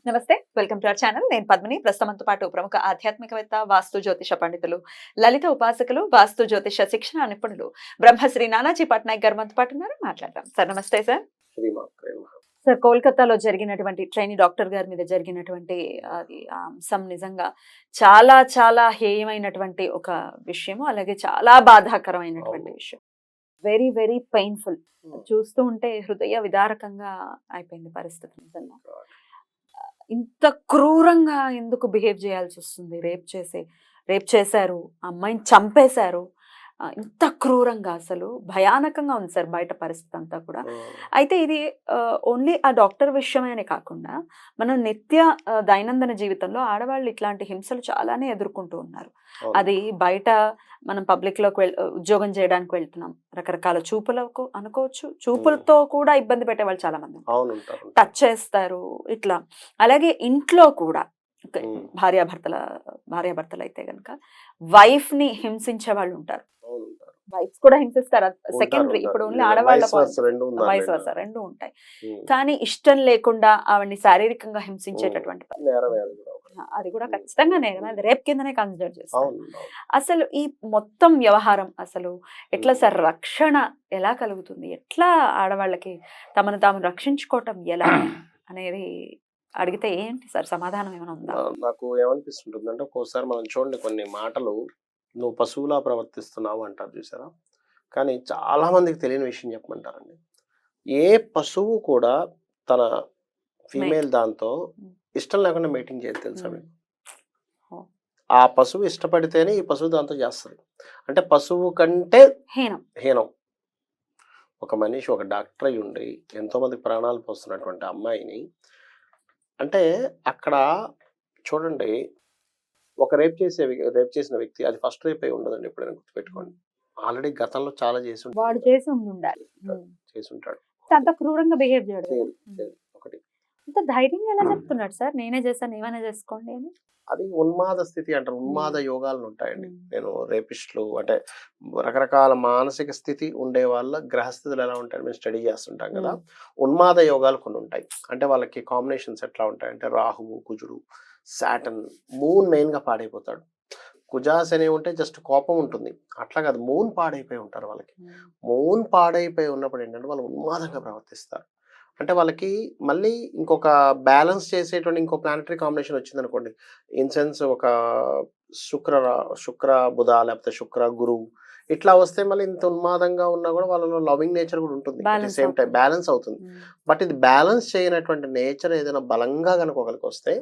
నమస్తే, welcome to our channel. నేను పద్మిని. ప్రస్తుతంతో పాటు ప్రముఖ ఆధ్యాత్మికవేత్త, వాస్తు జ్యోతిష పండితులు, లలిత ఉపాసకులు, వాస్తు జ్యోతిష శిక్షణ నిపుణులు బ్రహ్మశ్రీ నానాజీ పట్నాయక్ గారు మనతో పాటు ఉన్నారు. మాట్లాడదాం. సార్ నమస్తే సార్. సార్, కోల్కతాలో జరిగినటువంటి ట్రైనీ డాక్టర్ గారి మీద జరిగినటువంటి అది అంశం నిజంగా చాలా చాలా హేయమైనటువంటి ఒక విషయము, అలాగే చాలా బాధాకరమైనటువంటి విషయం. Very very painful. చూస్తూ ఉంటే హృదయ విదారకంగా అయిపోయింది పరిస్థితి. నిజంగా ఇంత క్రూరంగా ఎందుకు బిహేవ్ చేయాల్సి వస్తుంది? రేప్ చేశారు, అమ్మాయిని చంపేశారు. ఇంత క్రూరంగా అసలు భయానకంగా ఉంది సార్ బయట పరిస్థితి అంతా కూడా. అయితే ఇది ఓన్లీ ఆ డాక్టర్ విషయమనే కాకుండా మనం దైనందిన జీవితంలో ఆడవాళ్ళు ఇట్లాంటి హింసలు చాలానే ఎదుర్కొంటూ ఉన్నారు. అది బయట మనం పబ్లిక్ లోకి ఉద్యోగం చేయడానికి వెళ్తున్నాం, రకరకాల చూపులకు అనుకోవచ్చు, చూపులతో కూడా ఇబ్బంది పెట్టే వాళ్ళు చాలా మంది టచ్ చేస్తారు ఇట్లా. అలాగే ఇంట్లో కూడా భార్యాభర్తలు అయితే గనక వైఫ్ ని హింసించే వాళ్ళు ఉంటారు. వైఫ్స్ కూడా హింసిస్తారు, సెకండరీ. ఇప్పుడు ఓన్లీ ఆడవాళ్ళ వయసు వర్స రెండు ఉంటాయి. కానీ ఇష్టం లేకుండా ఆవిడ్ని శారీరకంగా హింసించేటటువంటి అది కూడా ఖచ్చితంగా నేరం. అది రేప్ కిందనే కన్సిడర్ చేస్తాం. అసలు ఈ మొత్తం వ్యవహారం అసలు ఎట్లా సార్? రక్షణ ఎలా కలుగుతుంది? ఎట్లా ఆడవాళ్ళకి తమను తాము రక్షించుకోవటం ఎలా అనేది అడిగితే ఏంటి సార్ సమాధానం ఏమైనా ఉందా? నాకు ఏమనిపిస్తుంటుంది అంటే, ఒక్కోసారి మనం చూడండి, కొన్ని మాటలు నువ్వు పశువులా ప్రవర్తిస్తున్నావు అంటారు చూసారా. కానీ చాలా మందికి తెలియని విషయం చెప్పమంటారండి. ఏ పశువు కూడా తన ఫీమేల్ దాంతో ఇష్టం లేకుండా మీటింగ్ చేయదు, తెలుసా మీకు? ఆ పశువు ఇష్టపడితేనే ఈ పశువు దాంతో చేస్తుంది. అంటే పశువు కంటే హీనం. ఒక మనిషి, ఒక డాక్టర్ అయి ఉండి ఎంతో మందికి ప్రాణాలు పోస్తున్నటువంటి అమ్మాయిని, అంటే అక్కడ చూడండి, ఒక రేప్ చేసిన వ్యక్తి అది ఫస్ట్ రేప్ అయి ఉండదండి. ఎప్పుడైనా గుర్తుపెట్టుకోండి. ఆల్రెడీ గతంలో చాలా చేసి ఉంటాడు. అంత క్రూరంగా బిహేవ్ చేయడం ఒకటి. అంత ధైర్యంగా ఎలా చెప్తున్నాడు సార్? నేనే చేశాను, ఏమైనా చేసుకోండి అని. అది ఉన్మాద స్థితి అంటారు. ఉన్మాద యోగాలు ఉంటాయండి. నేను రేపిస్టులు అంటే రకరకాల మానసిక స్థితి ఉండే వాళ్ళ గ్రహస్థితులు ఎలా ఉంటాయని మేము స్టడీ చేస్తుంటాం కదా. ఉన్మాద యోగాలు కొన్ని ఉంటాయి. అంటే వాళ్ళకి కాంబినేషన్స్ ఎట్లా ఉంటాయంటే, రాహువు, కుజుడు, సాటర్న్, మూన్ మెయిన్ గా పాడైపోతాడు. కుజాస్ అనేవి ఉంటే జస్ట్ కోపం ఉంటుంది, అట్లా కాదు, మూన్ పాడైపోయి ఉంటారు వాళ్ళకి. మూన్ పాడైపోయి ఉన్నప్పుడు ఏంటంటే వాళ్ళు ఉన్మాదంగా ప్రవర్తిస్తారు. అంటే వాళ్ళకి మళ్ళీ ఇంకొక బ్యాలెన్స్ చేసేటువంటి ఇంకో ప్లానటరీ కాంబినేషన్ వచ్చింది అనుకోండి. ఇన్ సెన్స్ ఒక శుక్ర బుధ, లేకపోతే శుక్ర గురువు, ఇట్లా వస్తే మళ్ళీ ఇంత ఉన్మాదంగా ఉన్నా కూడా వాళ్ళలో లవింగ్ నేచర్ కూడా ఉంటుంది. At the same time balance అవుతుంది. బట్ ఇది బ్యాలెన్స్ చేయనటువంటి నేచర్ ఏదైనా బలంగా కనుక ఒకరికి వస్తే,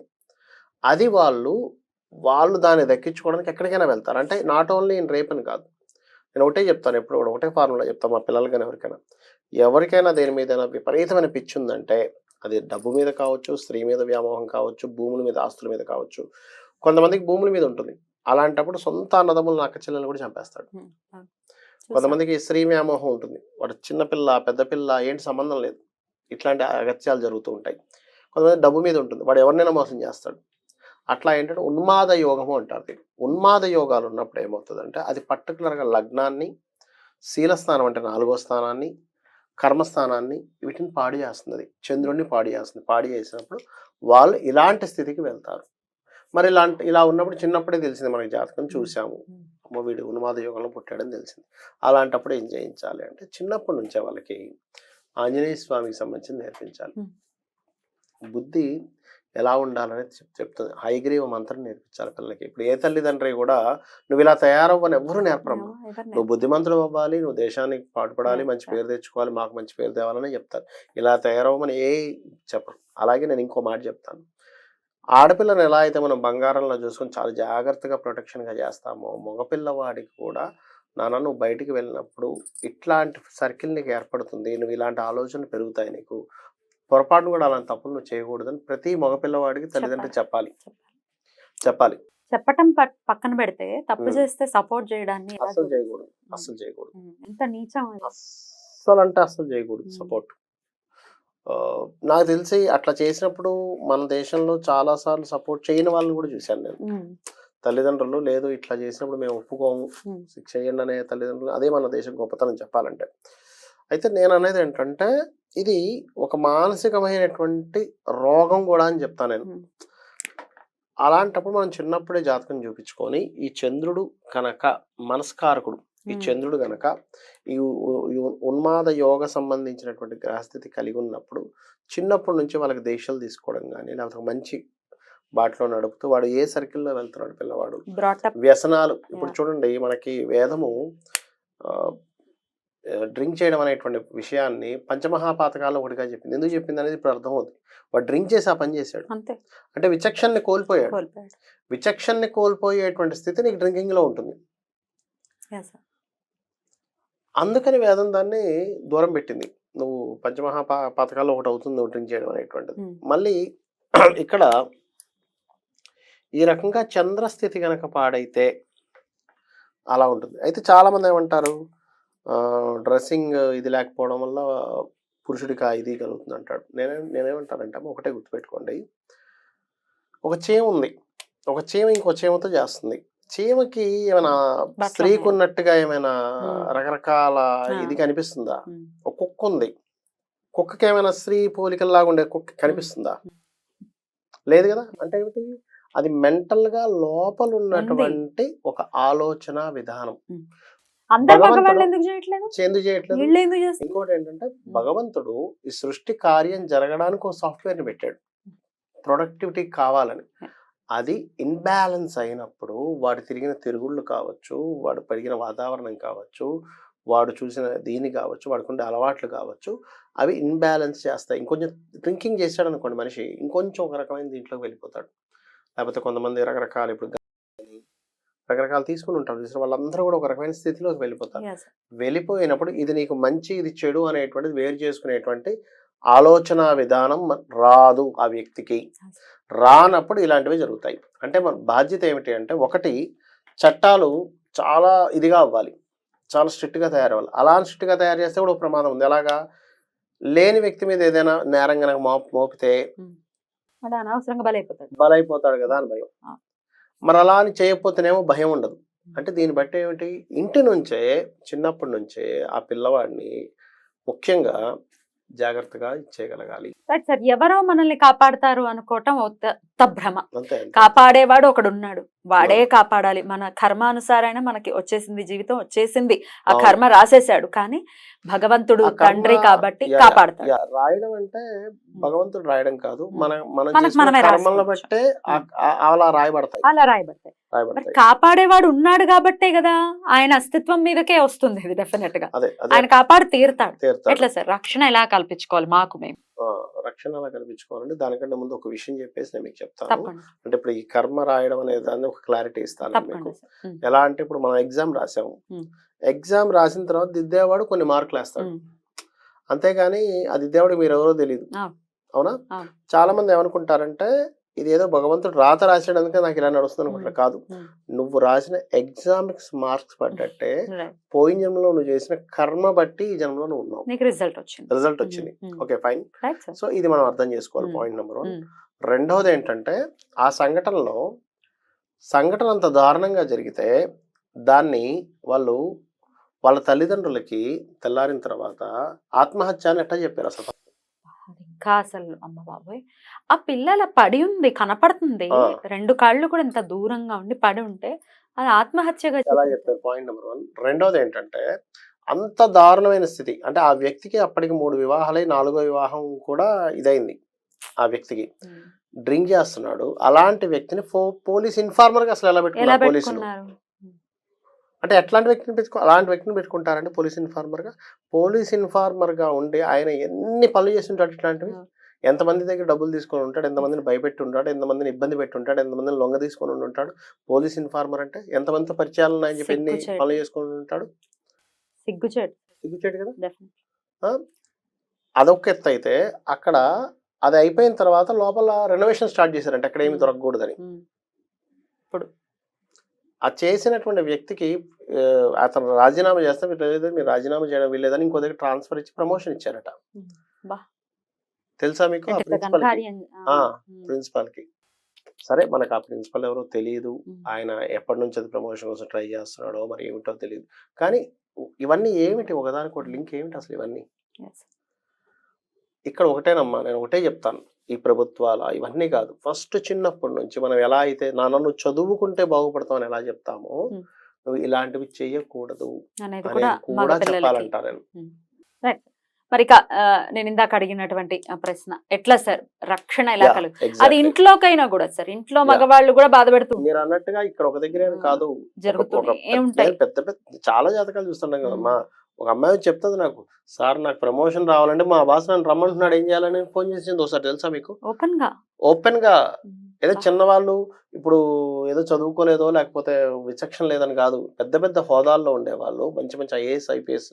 అది వాళ్ళు దాన్ని దక్కించుకోవడానికి ఎక్కడికైనా వెళ్తారు. అంటే నాట్ ఓన్లీ ఇన్ రేప్ అని కాదు. నేను ఒకటే చెప్తాను, ఎప్పుడు కూడా ఒకటే ఫార్ములా చెప్తాను మా పిల్లలు కానీ ఎవరికైనా దేని మీద విపరీతమైన పిచ్చి ఉందంటే, అది డబ్బు మీద కావచ్చు, స్త్రీ మీద వ్యామోహం కావచ్చు, భూముల మీద, ఆస్తుల మీద కావచ్చు. కొంతమందికి భూముల మీద ఉంటుంది. అలాంటప్పుడు సొంత అన్నదమ్ములను, అక్క చెల్లెలను కూడా చంపేస్తాడు. కొంతమందికి స్త్రీ వ్యామోహం ఉంటుంది. వాడు చిన్నపిల్ల, పెద్ద పిల్ల ఏంటి సంబంధం లేదు, ఇట్లాంటి అగత్యాలు జరుగుతూ ఉంటాయి. కొంతమంది డబ్బు మీద ఉంటుంది, వాడు ఎవరినైనా మోసం చేస్తాడు. అట్లా ఏంటంటే ఉన్మాద యోగము అంటారు. ఉన్మాద యోగాలు ఉన్నప్పుడు ఏమవుతుందంటే, అది పర్టికులర్గా లగ్నాన్ని, శీలస్థానం అంటే 4వ స్థానాన్ని, కర్మస్థానాన్ని, వీటిని పాడు చేస్తుంది. చంద్రుడిని పాడు చేస్తుంది. పాడు చేసినప్పుడు వాళ్ళు ఇలాంటి స్థితికి వెళ్తారు. మరి ఇలా ఉన్నప్పుడు చిన్నప్పుడే తెలిసింది మనకి, జాతకం చూసాము, వీడు ఉన్మాద యోగంలో పుట్టాడని తెలిసింది. అలాంటప్పుడు ఏం చేయించాలి అంటే, చిన్నప్పటి నుంచే వాళ్ళకి ఆంజనేయ స్వామికి సంబంధించి నేర్పించాలి. బుద్ధి ఎలా ఉండాలనేది చెప్తుంది. హైగ్రీవ మంత్రం నేర్పించాలి పిల్లలకి. ఇప్పుడు ఏ తల్లిదండ్రి కూడా నువ్వు ఇలా తయారవ్వని ఎవ్వరూ నేర్పరమ్మా. నువ్వు బుద్ధిమంతుడు అవ్వాలి, నువ్వు దేశానికి పాటుపడాలి, మంచి పేరు తెచ్చుకోవాలి, మాకు మంచి పేరు తేవాలని చెప్తారు. ఇలా తయారవ్వమని చెప్పరు. అలాగే నేను ఇంకో మాట చెప్తాను. ఆడపిల్లను ఎలా అయితే మనం బంగారంలో చూసుకొని చాలా జాగ్రత్తగా ప్రొటెక్షన్గా చేస్తామో, మగపిల్లవాడికి కూడా నాన్న నువ్వు బయటికి వెళ్ళినప్పుడు ఇట్లాంటి సర్కిల్ నీకు ఏర్పడుతుంది, నువ్వు ఇలాంటి ఆలోచనలు పెరుగుతాయి, నీకు పొరపాటును కూడా అలాంటి తప్పులు నువ్వు చేయకూడదని ప్రతి మగపిల్లవాడికి తల్లిదండ్రులు చెప్పాలి. చెప్పటం పక్కన పెడితే, తప్పు చేస్తే సపోర్ట్ చేయడాన్ని అస్సలు చేయకూడదు. ఎంత నీచం అస్సలు చేయకూడదు సపోర్ట్. నాకు తెలిసి అట్లా చేసినప్పుడు మన దేశంలో చాలా సార్లు సపోర్ట్ చేయని వాళ్ళని కూడా చూశాను నేను. తల్లిదండ్రులు లేదు ఇట్లా చేసినప్పుడు మేము ఒప్పుకోము, శిక్ష చేయండి అనే తల్లిదండ్రులు. అదే మన దేశం గొప్పతనం చెప్పాలంటే. అయితే నేను అనేది ఏంటంటే ఇది ఒక మానసికమైనటువంటి రోగం కూడా అని చెప్తాను నేను. ఉమ్. అలాంటప్పుడు మనం చిన్నప్పుడే జాతకం చూపించుకొని ఈ చంద్రుడు కనుక మనస్కారకుడు, ఈ ఉమ్. చంద్రుడు గనక ఈ ఉన్మాద యోగ సంబంధించినటువంటి గ్రహస్థితి కలిగి ఉన్నప్పుడు చిన్నప్పటి నుంచి వాళ్ళకి దీక్షలు తీసుకోవడం కానీ లేకపోతే ఒక మంచి బాటలో నడుపుతూ వాడు ఏ సర్కిల్లో వెళ్తున్నాడు పిల్లవాడు, బ్రాటప్. వ్యసనాలు ఇప్పుడు Yeah. చూడండి మనకి వేదము డ్రింక్ చేయడం అనేటువంటి విషయాన్ని పంచమహాపాతకాల్లో ఒకటిగా చెప్పింది. ఎందుకు చెప్పింది అనేది ఇప్పుడు అర్థమవుతుంది. వాడు డ్రింక్ చేసి ఆ పని చేశాడు అంతే, అంటే విచక్షణని కోల్పోయాడు. కోల్పోయాడు. విచక్షణని కోల్పోయేటువంటి స్థితి నీకు డ్రింకింగ్ లో ఉంటుంది. Yes, sir. అందుకని వేదం దాన్ని దూరం పెట్టింది. నువ్వు పథకాల్లో ఒకటి అవుతుంది నువ్వు డ్రింక్ చేయడం అనేటువంటిది. ఉమ్. మళ్ళీ ఇక్కడ ఈ రకంగా చంద్రస్థితి గనక పాడైతే అలా ఉంటుంది. అయితే చాలా మంది ఏమంటారు, డ్రెస్సింగ్ ఇది లేకపోవడం వల్ల పురుషుడికి ఆ ఇది కలుగుతుంది అంటాడు. నేనేమంటానంటే ఒకటే గుర్తుపెట్టుకోండి, ఒక చీమ ఉంది, ఒక చీమ ఇంకో చీమతో చేస్తుంది. చీమకి ఏమైనా బట్టలు స్త్రీకి ఉన్నాయి. ఉన్నట్టుగా ఏమైనా రకరకాల ఆ. ఇది కనిపిస్తుందా? ఉమ్. ఒక కుక్క ఉంది, కుక్కకి ఏమైనా స్త్రీ పోలికల్లాగా ఉండే కుక్క కనిపిస్తుందా? లేదు కదా. అంటే ఏమిటి, అది మెంటల్ గా లోపల ఉన్నటువంటి ఒక ఆలోచన విధానం. అందరు భగవంతుడు మగవాళ్ళు ఎందుకు చేయట్లేదు? ఎందుకు చేయట్లేదు? వీళ్ళు ఎందుకు చేస్తారు? ఇంకోటి ఏంటంటే భగవంతుడు ఈ సృష్టి కార్యం జరగడానికి ఒక సాఫ్ట్వేర్ ని పెట్టాడు ప్రొడక్టివిటీ కావాలని. అది ఇన్బ్యాలెన్స్ అయినప్పుడు వాడు తిరిగిన తిరుగుళ్ళు కావచ్చు, వాడు పెరిగిన వాతావరణం కావచ్చు, వాడు చూసిన దీని కావచ్చు, వాడుకుండే అలవాట్లు కావచ్చు, అవి ఇన్బ్యాలెన్స్ చేస్తాయి. ఇంకొంచెం డ్రింకింగ్ చేశాడు అనుకోండి మనిషి, ఇంకొంచెం ఒక రకమైన దీంట్లోకి వెళ్ళిపోతాడు. లేకపోతే కొంతమంది రకరకాల ఇప్పుడు రకరకాలు తీసుకుని ఉంటారు చూసిన వాళ్ళందరూ కూడా ఒక రకమైన స్థితిలోకి వెళ్ళిపోతారు. Yes, sir. వెళ్ళిపోయినప్పుడు ఇది నీకు మంచి ఇది చెడు అనేటువంటిది వేరు చేసుకునేటువంటి ఆలోచన విధానం రాదు ఆ వ్యక్తికి. రానప్పుడు ఇలాంటివి జరుగుతాయి. అంటే మన బాధ్యత ఏమిటి అంటే, ఒకటి చట్టాలు చాలా ఇదిగా అవ్వాలి, చాలా స్ట్రిక్ట్గా తయారవ్వాలి. అలా స్ట్రిక్ట్గా తయారు చేస్తే కూడా ఒక ప్రమాదం ఉంది. ఎలాగా, లేని వ్యక్తి మీద ఏదైనా నేరం కనుక మోపితే వాడు అనవసరంగా బలైపోతాడు కదా అని భయం. మరి అలా అని చేయకపోతేనేమో భయం ఉండదు. అంటే దీన్ని బట్టి ఏమిటి, ఇంటి నుంచే చిన్నప్పటి నుంచే ఆ పిల్లవాడిని ముఖ్యంగా జాగ్రత్తగా ఇచ్చేయగలగాలి. Right sir. ఎవరో మనల్ని కాపాడతారు అనుకోవటం భ్రమ. అంతే. కాపాడేవాడు ఒకడు ఉన్నాడు, వాడే కాపాడాలి. మన కర్మానుసారైనా మనకి వచ్చేసింది, జీవితం వచ్చేసింది, ఆ కర్మ రాసేసాడు. కానీ భగవంతుడు తండ్రి కాబట్టి కాపాడతాడు. రాయడం అంటే భగవంతుడు రాయడం కాదు, మనం మనమే కర్మలను బట్టే అలా రాయబడతాయి. అలా రాయబడతాయి. మరి కాపాడేవాడు ఉన్నాడు కాబట్టే కదా ఆయన అస్తిత్వం మీదకే వస్తుంది ఇది డెఫినెట్ గా. ఆయన కాపాడు తీరుతాడు. ఎట్లా సార్ రక్షణ ఎలా కల్పించుకోవాలి మాకు మేము? రక్షణ ఎలా కల్పించుకోవాలంటే దానికంటే ముందు ఒక విషయం చెప్పేసి నేను మీకు చెప్తాను. తప్పండి. అంటే ఇప్పుడు ఈ కర్మ రాయడం అనే దాన్ని ఒక క్లారిటీ ఇస్తాను మీకు. తప్పండి సార్. ఎలా అంటే ఇప్పుడు మనం ఎగ్జామ్ రాసాము, ఎగ్జామ్ రాసిన తర్వాత దిద్దేవాడు కొన్ని మార్కులు వేస్తాడు, అంతేగాని ఆ దిద్దేవాడు మీరు ఎవరో తెలియదు. అవునా? చాలా మంది ఏమనుకుంటారంటే ఇది ఏదో భగవంతుడు రాత రాసాడు అందుకే నాకు ఇలా నడుస్తుంది అనుకుంటా. కాదు, నువ్వు రాసిన ఎగ్జామ్స్ మార్క్స్ పడ్డట్టే పోయిన జన్మలో నువ్వు చేసిన కర్మ బట్టి ఈ జన్మలో నువ్వు ఉన్నావు, రిజల్ట్ వచ్చింది. Okay, fine. సో ఇది మనం అర్థం చేసుకోవాలి, పాయింట్ నెంబర్ 1. రెండవది ఏంటంటే, ఆ సంఘటన అంత దారుణంగా జరిగితే దాన్ని వాళ్ళ తల్లిదండ్రులకి తెల్లారిన తర్వాత ఆత్మహత్య అని ఎట్లా చెప్పారు అసలు? ఇంకా అసలు అమ్మ బాబోయ్, ఆ పిల్లల పడి ఉంది కనపడుతుంది, 2 కాళ్ళు కూడా ఇంత దూరంగా ఉండి పడి ఉంటే అది ఆత్మహత్యగా ఎలా చెప్పారు? Point number 1. రెండోది ఏంటంటే, అంత దారుణమైన స్థితి అంటే ఆ వ్యక్తికి అప్పటికి 3 వివాహాలై 4వ వివాహం కూడా ఇదైంది. ఆ వ్యక్తికి డ్రింక్ చేస్తున్నాడు. అలాంటి వ్యక్తిని పోలీస్ ఇన్ఫార్మర్ గా అసలు ఎలా పెట్టుకున్నారు పోలీసులు? అంటే ఎట్లాంటి అలాంటి వ్యక్తిని పెట్టుకుంటారంటే పోలీస్ ఇన్ఫార్మర్ గా ఉండి ఆయన ఎన్ని పనులు చేసి ఉంటాడు ఇట్లాంటివి. ఎంతమంది దగ్గర డబ్బులు తీసుకొని ఉంటాడు, ఎంతమందిని భయపెట్టి ఉంటాడు, ఎంతమందిని ఇబ్బంది పెట్టి ఉంటాడు, ఎంతమందిని లొంగ తీసుకొని ఉంటాడు. పోలీస్ ఇన్ఫార్మర్ అంటే ఎంతమందితో పరిచయాలు ఉన్నాయని చెప్పి ఎన్ని పనులు చేసుకొని ఉంటాడు. సిగ్గుచేటు కదా. అదొక ఎత్తు అయితే, అక్కడ అది అయిపోయిన తర్వాత లోపల రెనోవేషన్ స్టార్ట్ చేశారంటే అక్కడ ఏమి దొరకకూడదని. ఇప్పుడు ఆ చేసినటువంటి వ్యక్తికి అతను రాజీనామా చేస్తే మీరు రాజీనామా చేయడం వీల్లేదని ఇంకో దగ్గర ట్రాన్స్ఫర్ ఇచ్చి ప్రమోషన్ ఇచ్చారట. తెలుసా మీకు? ప్రిన్సిపాల్ కి. సరే, మనకు ఆ ప్రిన్సిపల్ ఎవరో తెలియదు, ఆయన ఎప్పటి నుంచి అది ప్రమోషన్ కోసం ట్రై చేస్తున్నాడో మరి ఏమిటో తెలియదు. కానీ ఇవన్నీ ఏమిటి ఒకదానికొకటి లింక్ ఏమిటి అసలు ఇవన్నీ? Yes. ఇక్కడ ఒకటేనమ్మా, నేను ఒకటే చెప్తాను. ఈ ప్రభుత్వాల ఇవన్నీ కాదు. ఫస్ట్ చిన్నప్పటి నుంచి మనం ఎలా అయితే నాన్న నువ్వు చదువుకుంటే బాగుపడతావు అని ఎలా చెప్తామో, Hmm. నువ్వు ఇలాంటివి చెయ్యకూడదు అనేది కూడా అనేది మగ కూడా పిల్లలకి. చెప్పాలంటా నేను. రైట్. మరి ఇక నేను ఇందాక అడిగినటువంటి ప్రశ్న ఎట్లా సార్ రక్షణ ఎలా Yeah, కలుగు అది exactly. ఇంట్లోకైనా కూడా సార్ ఇంట్లో Yeah. మగవాళ్ళు కూడా బాధపడుతూ మీరు అన్నట్టుగా ఇక్కడ ఒక దగ్గరే Hmm. కాదు. జరుగుతూనే ఉంటాయి. పెద్ద పెద్ద చాలా జాతకాలు చూస్తున్నాం కదమ్మా. ఒక అమ్మాయి వచ్చి చెప్తుంది నాకు, సార్ నాకు ప్రమోషన్ రావాలంటే మా బాస్ నన్ను రమ్మంటున్నాడు, ఏం చేయాలని ఫోన్ చేసింది ఒకసారి తెలుసా మీకు? ఓపెన్ గా ఓపెన్ గా. ఏదో చిన్నవాళ్ళు ఇప్పుడు ఏదో చదువుకోలేదో లేకపోతే విచక్షణ లేదని కాదు, పెద్ద పెద్ద హోదాల్లో ఉండేవాళ్ళు, మంచి మంచి ఐఏఎస్ ఐపీఎస్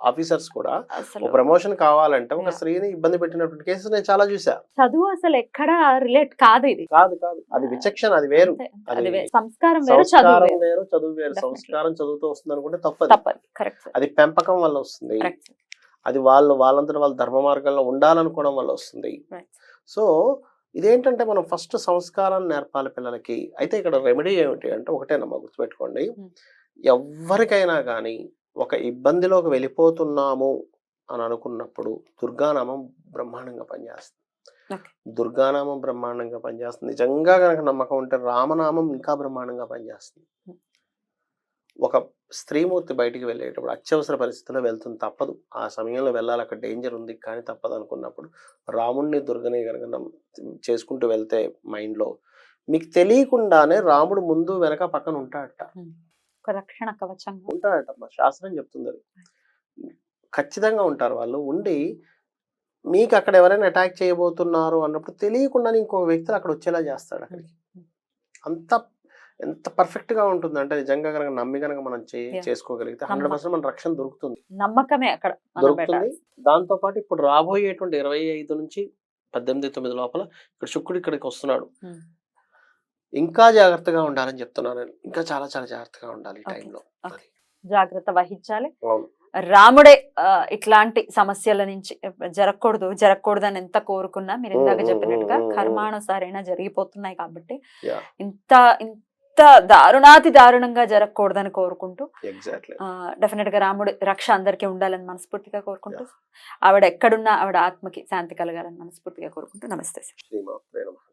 ఆఫీసర్స్ కూడా అసలు ఒక ప్రమోషన్ కావాలంటే ఒక Yeah. స్త్రీని ఇబ్బంది పెట్టినటువంటి కేసెస్ నేను చాలా చూసా. చదువు అసలు ఎక్కడ రిలేట్ కాదు ఇది. కాదు కాదు, అది విచక్షణ, అది వేరు. అంతే. అది అది వేరు. సంస్కారం వేరు, చదువు సంస్కారం వేరు. వేరు, చదువు వేరు. Definitely. సంస్కారం చదువుతూ వస్తుంది అనుకుంటే తప్పదు. తప్పదు. Correct sir. అది పెంపకం వల్ల వస్తుంది. Correct sir. అది వాళ్ళంతట వాళ్ళ ధర్మ మార్గంలో ఉండాలనుకోవడం వల్ల వస్తుంది. రైట్. సో ఇదేంటంటే మనం ఫస్ట్ సంస్కారాన్ని నేర్పాలి పిల్లలకి. అయితే ఇక్కడ రెమెడీ ఏమిటి అంటే ఒకటేనమ్మా, గుర్తుపెట్టుకోండి. Hmm. ఎవరికైనా కానీ ఒక ఇబ్బందిలోకి వెళ్ళిపోతున్నాము అని అనుకున్నప్పుడు దుర్గానామం బ్రహ్మాండంగా పనిచేస్తుంది. Okay. దుర్గానామం బ్రహ్మాండంగా పనిచేస్తుంది. నిజంగా కనుక నమ్మకం ఉంటే రామనామం ఇంకా బ్రహ్మాండంగా పనిచేస్తుంది. Hmm. ఒక స్త్రీమూర్తి బయటికి వెళ్ళేటప్పుడు అత్యవసర పరిస్థితుల్లో వెళ్తుంది, తప్పదు. ఆ సమయంలో వెళ్ళాలి, అక్కడ డేంజర్ ఉంది కానీ తప్పదు అనుకున్నప్పుడు రాముడిని దుర్గని కనుక చేసుకుంటూ వెళ్తే మైండ్లో మీకు తెలియకుండానే రాముడు ముందు వెనక పక్కన ఉంటాడట. ఒక రక్షణ కవచంగా ఉంటాడట, మా శాస్త్రం చెప్తుంది అది. ఖచ్చితంగా ఉంటారు వాళ్ళు. ఉండి మీకు అక్కడ ఎవరైనా అటాక్ చేయబోతున్నారు అన్నప్పుడు తెలియకుండానే ఇంకో వ్యక్తులు అక్కడ వచ్చేలా చేస్తాడు అక్కడికి. అంత ఎంత పర్ఫెక్ట్ గా ఉంటుంది అంటే నిజంగా కనుక నమ్మి కనుక మనం Yeah. చేసుకోగలిగితే 100% మన రక్షణ దొరుకుతుంది. నమ్మకమే అక్కడ మనం దొరుకుతుంది. పెట్టాలి. దాంతో పాటు ఇప్పుడు రాబోయేటువంటి 25 నుంచి 18-9 లోపల ఇక్కడ శుక్రుడు ఇక్కడికి వస్తున్నాడు. Hmm. ఇంకా జాగ్రత్తగా ఉండాలని చెప్తున్నాను నేను. ఇంకా చాలా చాలా జాగ్రత్తగా ఉండాలి ఈ Okay. టైంలో. Okay. జాగ్రత్త వహించాలి. అవును. రాముడే ఇట్లాంటి సమస్యల నుంచి జరగకూడదని ఎంత కోరుకున్నా మీరు ఇందాక చెప్పినట్టుగా కర్మానుసారైనా జరిగిపోతున్నాయి కాబట్టి Yeah. ఇంత దారుణాతి దారుణంగా జరగకూడదని కోరుకుంటూ ఎగ్జాక్ట్లీ. డెఫినెట్ గా రాముడి రక్ష అందరికీ ఉండాలని మనస్ఫూర్తిగా కోరుకుంటూ ఆవిడ ఎక్కడున్నా ఆవిడ ఆత్మకి శాంతి కలగాలని మనస్ఫూర్తిగా కోరుకుంటూ నమస్తే సార్. శ్రీమాత్రే నమః.